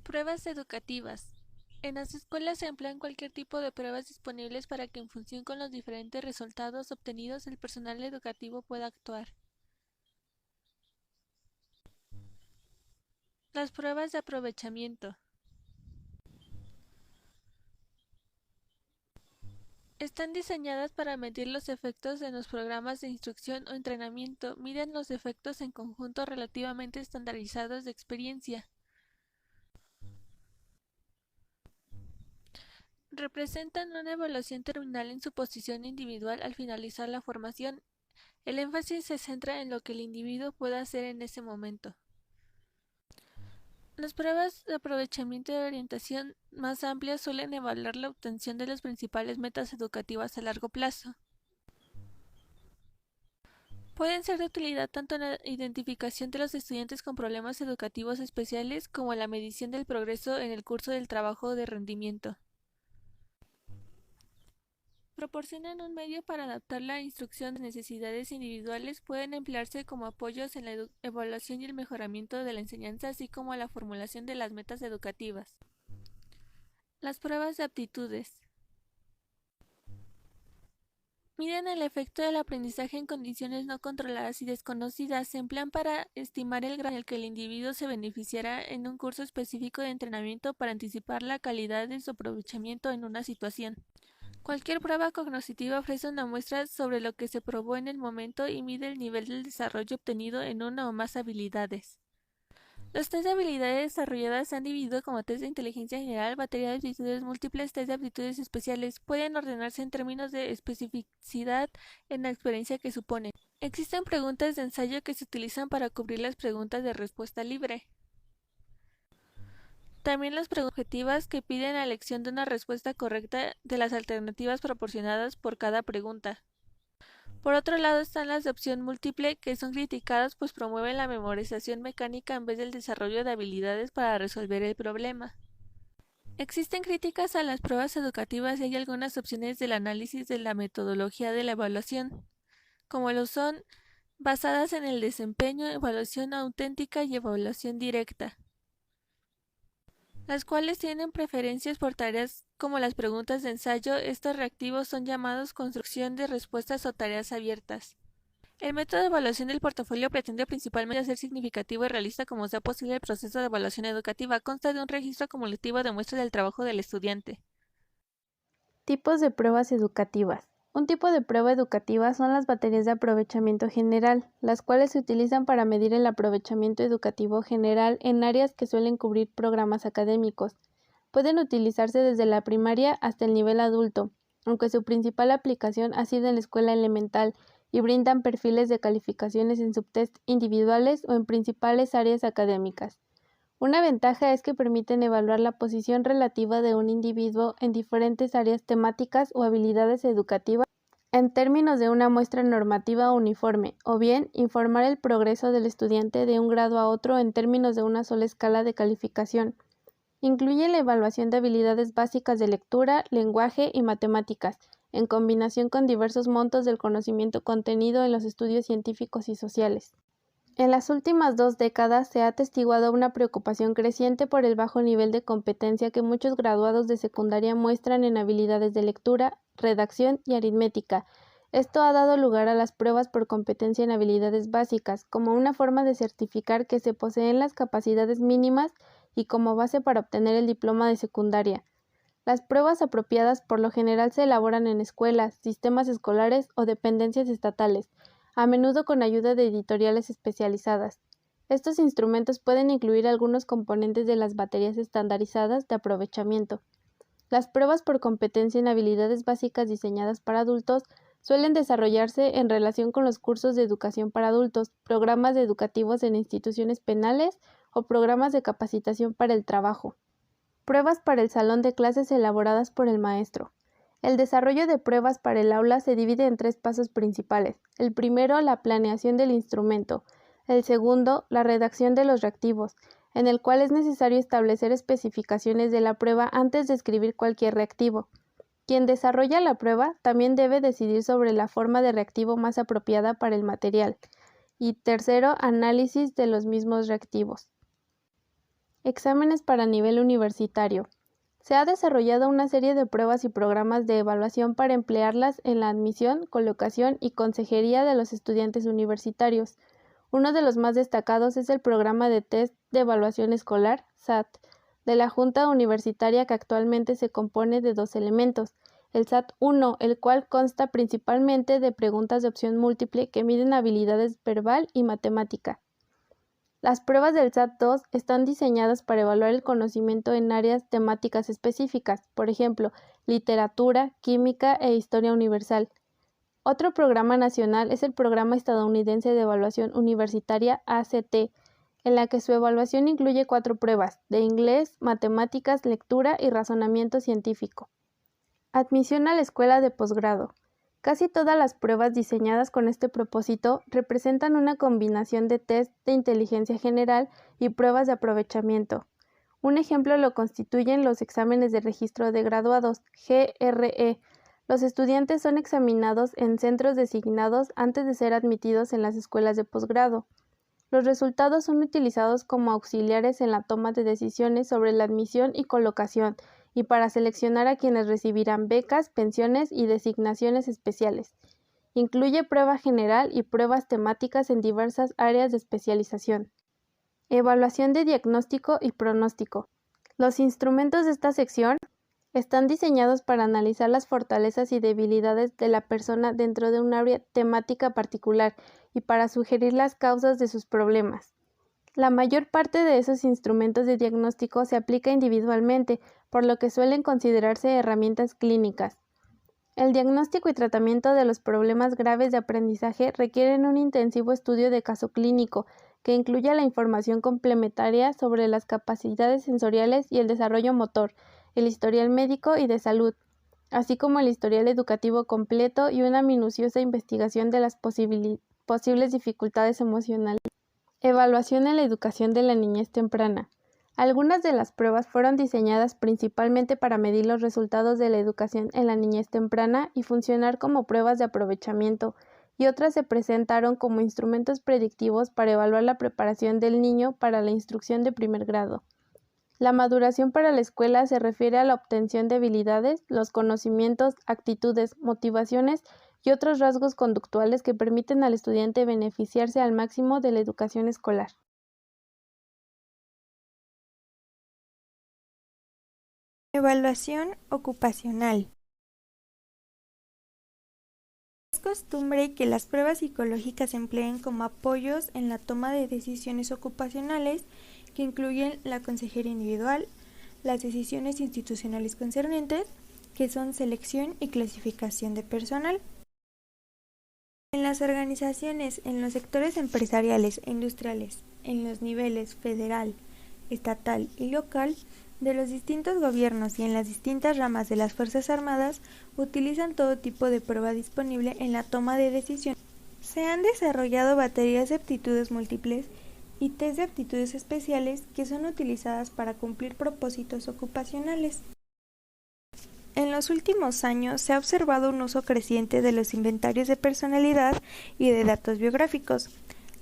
Pruebas educativas. En las escuelas se emplean cualquier tipo de pruebas disponibles para que en función con los diferentes resultados obtenidos el personal educativo pueda actuar. Las pruebas de aprovechamiento. Están diseñadas para medir los efectos en los programas de instrucción o entrenamiento, miden los efectos en conjuntos relativamente estandarizados de experiencia. Representan una evaluación terminal en su posición individual al finalizar la formación. El énfasis se centra en lo que el individuo pueda hacer en ese momento. Las pruebas de aprovechamiento de orientación más amplias suelen evaluar la obtención de las principales metas educativas a largo plazo. Pueden ser de utilidad tanto en la identificación de los estudiantes con problemas educativos especiales como en la medición del progreso en el curso del trabajo de rendimiento. Proporcionan un medio para adaptar la instrucción a las necesidades individuales, pueden emplearse como apoyos en la evaluación y el mejoramiento de la enseñanza, así como la formulación de las metas educativas. Las pruebas de aptitudes. Miden el efecto del aprendizaje en condiciones no controladas y desconocidas. Se emplean para estimar el grado en el que el individuo se beneficiará en un curso específico de entrenamiento para anticipar la calidad de su aprovechamiento en una situación. Cualquier prueba cognitiva ofrece una muestra sobre lo que se probó en el momento y mide el nivel del desarrollo obtenido en una o más habilidades. Los test de habilidades desarrolladas se han dividido como test de inteligencia general, batería de aptitudes múltiples, test de aptitudes especiales. Pueden ordenarse en términos de especificidad en la experiencia que suponen. Existen preguntas de ensayo que se utilizan para cubrir las preguntas de respuesta libre. También las preguntas objetivas que piden la elección de una respuesta correcta de las alternativas proporcionadas por cada pregunta. Por otro lado están las de opción múltiple, que son criticadas pues promueven la memorización mecánica en vez del desarrollo de habilidades para resolver el problema. Existen críticas a las pruebas educativas y hay algunas opciones del análisis de la metodología de la evaluación, como lo son basadas en el desempeño, evaluación auténtica y evaluación directa, las cuales tienen preferencias por tareas como las preguntas de ensayo. Estos reactivos son llamados construcción de respuestas o tareas abiertas. El método de evaluación del portafolio pretende principalmente hacer significativo y realista como sea posible el proceso de evaluación educativa. Consta de un registro acumulativo de muestras del trabajo del estudiante. Tipos de pruebas educativas. Un tipo de prueba educativa son las baterías de aprovechamiento general, las cuales se utilizan para medir el aprovechamiento educativo general en áreas que suelen cubrir programas académicos. Pueden utilizarse desde la primaria hasta el nivel adulto, aunque su principal aplicación ha sido en la escuela elemental, y brindan perfiles de calificaciones en subtest individuales o en principales áreas académicas. Una ventaja es que permiten evaluar la posición relativa de un individuo en diferentes áreas temáticas o habilidades educativas en términos de una muestra normativa uniforme, o bien informar el progreso del estudiante de un grado a otro en términos de una sola escala de calificación. Incluye la evaluación de habilidades básicas de lectura, lenguaje y matemáticas, en combinación con diversos montos del conocimiento contenido en los estudios científicos y sociales. En las últimas 2 décadas se ha atestiguado una preocupación creciente por el bajo nivel de competencia que muchos graduados de secundaria muestran en habilidades de lectura, redacción y aritmética. Esto ha dado lugar a las pruebas por competencia en habilidades básicas, como una forma de certificar que se poseen las capacidades mínimas y como base para obtener el diploma de secundaria. Las pruebas apropiadas por lo general se elaboran en escuelas, sistemas escolares o dependencias estatales, a menudo con ayuda de editoriales especializadas. Estos instrumentos pueden incluir algunos componentes de las baterías estandarizadas de aprovechamiento. Las pruebas por competencia en habilidades básicas diseñadas para adultos suelen desarrollarse en relación con los cursos de educación para adultos, programas educativos en instituciones penales o programas de capacitación para el trabajo. Pruebas para el salón de clases elaboradas por el maestro. El desarrollo de pruebas para el aula se divide en 3 pasos principales. El primero, la planeación del instrumento. El segundo, la redacción de los reactivos, en el cual es necesario establecer especificaciones de la prueba antes de escribir cualquier reactivo. Quien desarrolla la prueba también debe decidir sobre la forma de reactivo más apropiada para el material. Y tercero, análisis de los mismos reactivos. Exámenes para nivel universitario. Se ha desarrollado una serie de pruebas y programas de evaluación para emplearlas en la admisión, colocación y consejería de los estudiantes universitarios. Uno de los más destacados es el programa de test de evaluación escolar, SAT, de la Junta Universitaria, que actualmente se compone de 2 elementos. El SAT 1, el cual consta principalmente de preguntas de opción múltiple que miden habilidades verbal y matemática. Las pruebas del SAT 2 están diseñadas para evaluar el conocimiento en áreas temáticas específicas, por ejemplo, literatura, química e historia universal. Otro programa nacional es el Programa Estadounidense de Evaluación Universitaria ACT, en la que su evaluación incluye 4 pruebas, de inglés, matemáticas, lectura y razonamiento científico. Admisión a la escuela de posgrado. Casi todas las pruebas diseñadas con este propósito representan una combinación de test de inteligencia general y pruebas de aprovechamiento. Un ejemplo lo constituyen los exámenes de registro de graduados, GRE. Los estudiantes son examinados en centros designados antes de ser admitidos en las escuelas de posgrado. Los resultados son utilizados como auxiliares en la toma de decisiones sobre la admisión y colocación, y para seleccionar a quienes recibirán becas, pensiones y designaciones especiales. Incluye prueba general y pruebas temáticas en diversas áreas de especialización. Evaluación de diagnóstico y pronóstico. Los instrumentos de esta sección están diseñados para analizar las fortalezas y debilidades de la persona dentro de un área temática particular y para sugerir las causas de sus problemas. La mayor parte de esos instrumentos de diagnóstico se aplica individualmente, por lo que suelen considerarse herramientas clínicas. El diagnóstico y tratamiento de los problemas graves de aprendizaje requieren un intensivo estudio de caso clínico, que incluya la información complementaria sobre las capacidades sensoriales y el desarrollo motor, el historial médico y de salud, así como el historial educativo completo y una minuciosa investigación de las posibles dificultades emocionales. Evaluación en la educación de la niñez temprana. Algunas de las pruebas fueron diseñadas principalmente para medir los resultados de la educación en la niñez temprana y funcionar como pruebas de aprovechamiento, y otras se presentaron como instrumentos predictivos para evaluar la preparación del niño para la instrucción de primer grado. La maduración para la escuela se refiere a la obtención de habilidades, los conocimientos, actitudes, motivaciones y otros rasgos conductuales que permiten al estudiante beneficiarse al máximo de la educación escolar. Evaluación ocupacional. Es costumbre que las pruebas psicológicas se empleen como apoyos en la toma de decisiones ocupacionales que incluyen la consejería individual, las decisiones institucionales concernientes, que son selección y clasificación de personal. En las organizaciones, en los sectores empresariales e industriales, en los niveles federal, estatal y local, de los distintos gobiernos y en las distintas ramas de las Fuerzas Armadas, utilizan todo tipo de prueba disponible en la toma de decisiones. Se han desarrollado baterías de aptitudes múltiples y test de aptitudes especiales que son utilizadas para cumplir propósitos ocupacionales. En los últimos años se ha observado un uso creciente de los inventarios de personalidad y de datos biográficos.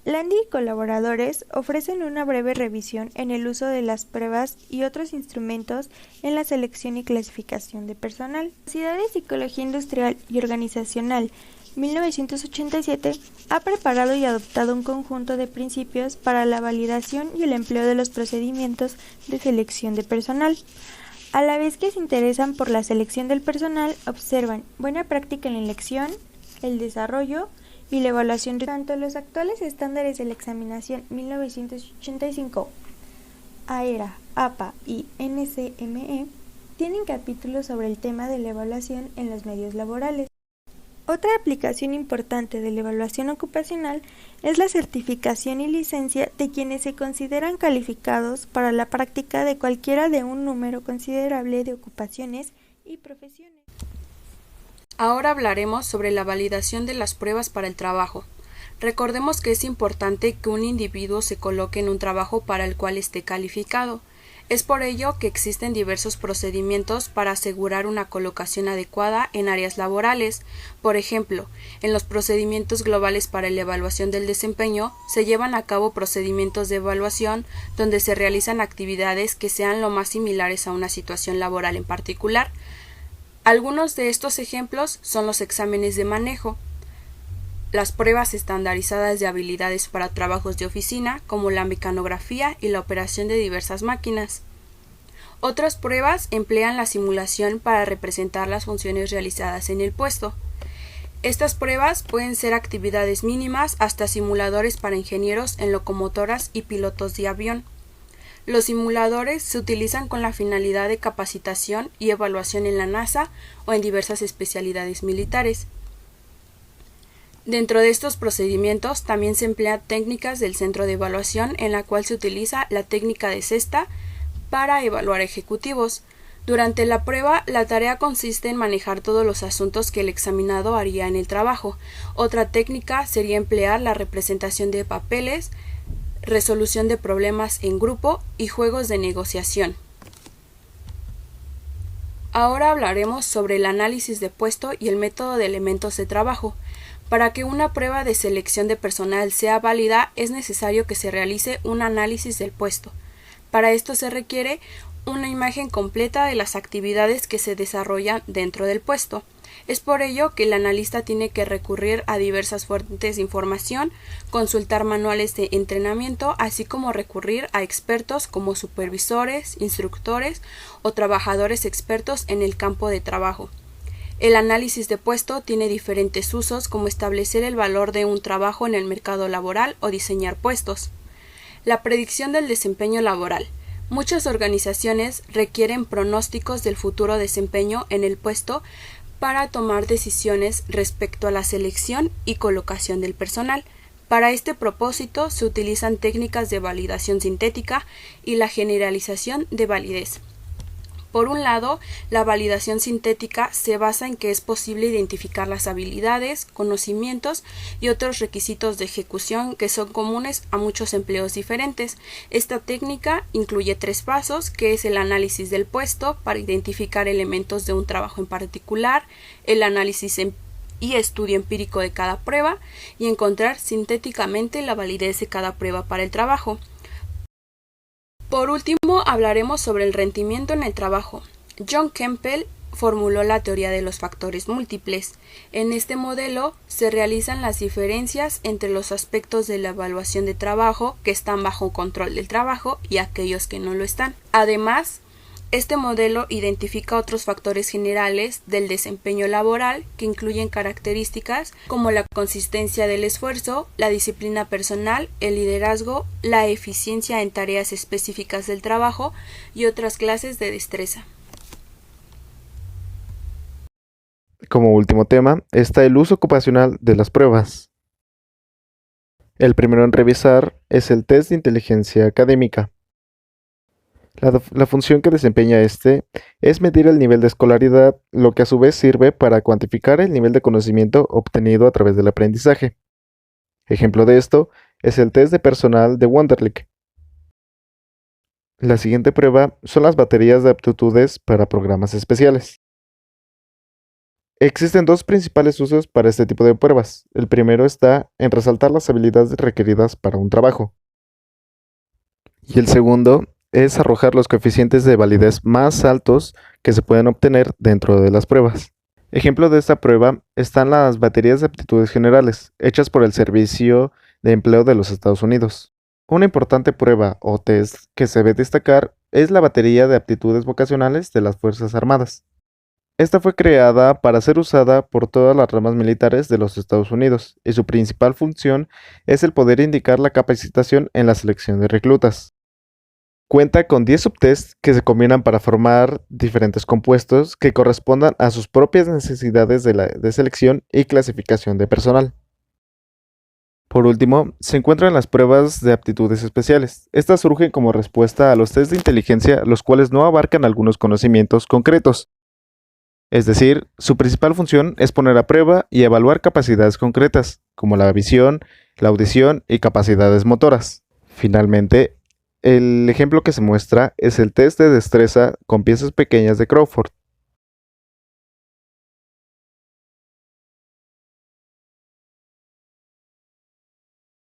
Landi y colaboradores ofrecen una breve revisión en el uso de las pruebas y otros instrumentos en la selección y clasificación de personal. La Sociedad de Psicología Industrial y Organizacional 1987 ha preparado y adoptado un conjunto de principios para la validación y el empleo de los procedimientos de selección de personal. A la vez que se interesan por la selección del personal, observan buena práctica en la elección, el desarrollo y la evaluación de tanto los actuales estándares de la examinación 1985, AERA, APA y NCME tienen capítulos sobre el tema de la evaluación en los medios laborales. Otra aplicación importante de la evaluación ocupacional es la certificación y licencia de quienes se consideran calificados para la práctica de cualquiera de un número considerable de ocupaciones y profesiones. Ahora hablaremos sobre la validación de las pruebas para el trabajo. Recordemos que es importante que un individuo se coloque en un trabajo para el cual esté calificado. Es por ello que existen diversos procedimientos para asegurar una colocación adecuada en áreas laborales. Por ejemplo, en los procedimientos globales para la evaluación del desempeño se llevan a cabo procedimientos de evaluación donde se realizan actividades que sean lo más similares a una situación laboral en particular. Algunos de estos ejemplos son los exámenes de manejo, las pruebas estandarizadas de habilidades para trabajos de oficina, como la mecanografía y la operación de diversas máquinas. Otras pruebas emplean la simulación para representar las funciones realizadas en el puesto. Estas pruebas pueden ser actividades mínimas hasta simuladores para ingenieros en locomotoras y pilotos de avión. Los simuladores se utilizan con la finalidad de capacitación y evaluación en la NASA o en diversas especialidades militares. Dentro de estos procedimientos también se emplean técnicas del centro de evaluación en la cual se utiliza la técnica de cesta para evaluar ejecutivos. Durante la prueba, la tarea consiste en manejar todos los asuntos que el examinado haría en el trabajo. Otra técnica sería emplear la representación de papeles, resolución de problemas en grupo y juegos de negociación. Ahora hablaremos sobre el análisis de puesto y el método de elementos de trabajo. Para que una prueba de selección de personal sea válida, es necesario que se realice un análisis del puesto. Para esto se requiere una imagen completa de las actividades que se desarrollan dentro del puesto. Es por ello que el analista tiene que recurrir a diversas fuentes de información, consultar manuales de entrenamiento, así como recurrir a expertos como supervisores, instructores o trabajadores expertos en el campo de trabajo. El análisis de puesto tiene diferentes usos, como establecer el valor de un trabajo en el mercado laboral o diseñar puestos. La predicción del desempeño laboral. Muchas organizaciones requieren pronósticos del futuro desempeño en el puesto para tomar decisiones respecto a la selección y colocación del personal. Para este propósito se utilizan técnicas de validación sintética y la generalización de validez. Por un lado, la validación sintética se basa en que es posible identificar las habilidades, conocimientos y otros requisitos de ejecución que son comunes a muchos empleos diferentes. Esta técnica incluye 3 pasos, que es el análisis del puesto para identificar elementos de un trabajo en particular, el análisis y estudio empírico de cada prueba y encontrar sintéticamente la validez de cada prueba para el trabajo. Por último, hablaremos sobre el rendimiento en el trabajo. John Campbell formuló la teoría de los factores múltiples. En este modelo se realizan las diferencias entre los aspectos de la evaluación de trabajo que están bajo control del trabajo y aquellos que no lo están. Además, este modelo identifica otros factores generales del desempeño laboral que incluyen características como la consistencia del esfuerzo, la disciplina personal, el liderazgo, la eficiencia en tareas específicas del trabajo y otras clases de destreza. Como último tema está el uso ocupacional de las pruebas. El primero en revisar es el test de inteligencia académica. La función que desempeña este es medir el nivel de escolaridad, lo que a su vez sirve para cuantificar el nivel de conocimiento obtenido a través del aprendizaje. Ejemplo de esto es el test de personal de Wonderlic. La siguiente prueba son las baterías de aptitudes para programas especiales. Existen 2 principales usos para este tipo de pruebas. El primero está en resaltar las habilidades requeridas para un trabajo. Y el segundo es arrojar los coeficientes de validez más altos que se pueden obtener dentro de las pruebas. Ejemplo de esta prueba están las baterías de aptitudes generales, hechas por el Servicio de Empleo de los Estados Unidos. Una importante prueba o test que se debe destacar es la batería de aptitudes vocacionales de las Fuerzas Armadas. Esta fue creada para ser usada por todas las ramas militares de los Estados Unidos y su principal función es el poder indicar la capacitación en la selección de reclutas. Cuenta con 10 subtests que se combinan para formar diferentes compuestos que correspondan a sus propias necesidades de selección y clasificación de personal. Por último, se encuentran las pruebas de aptitudes especiales. Estas surgen como respuesta a los tests de inteligencia, los cuales no abarcan algunos conocimientos concretos. Es decir, su principal función es poner a prueba y evaluar capacidades concretas, como la visión, la audición y capacidades motoras. Finalmente, El ejemplo que se muestra es el test de destreza con piezas pequeñas de Crawford.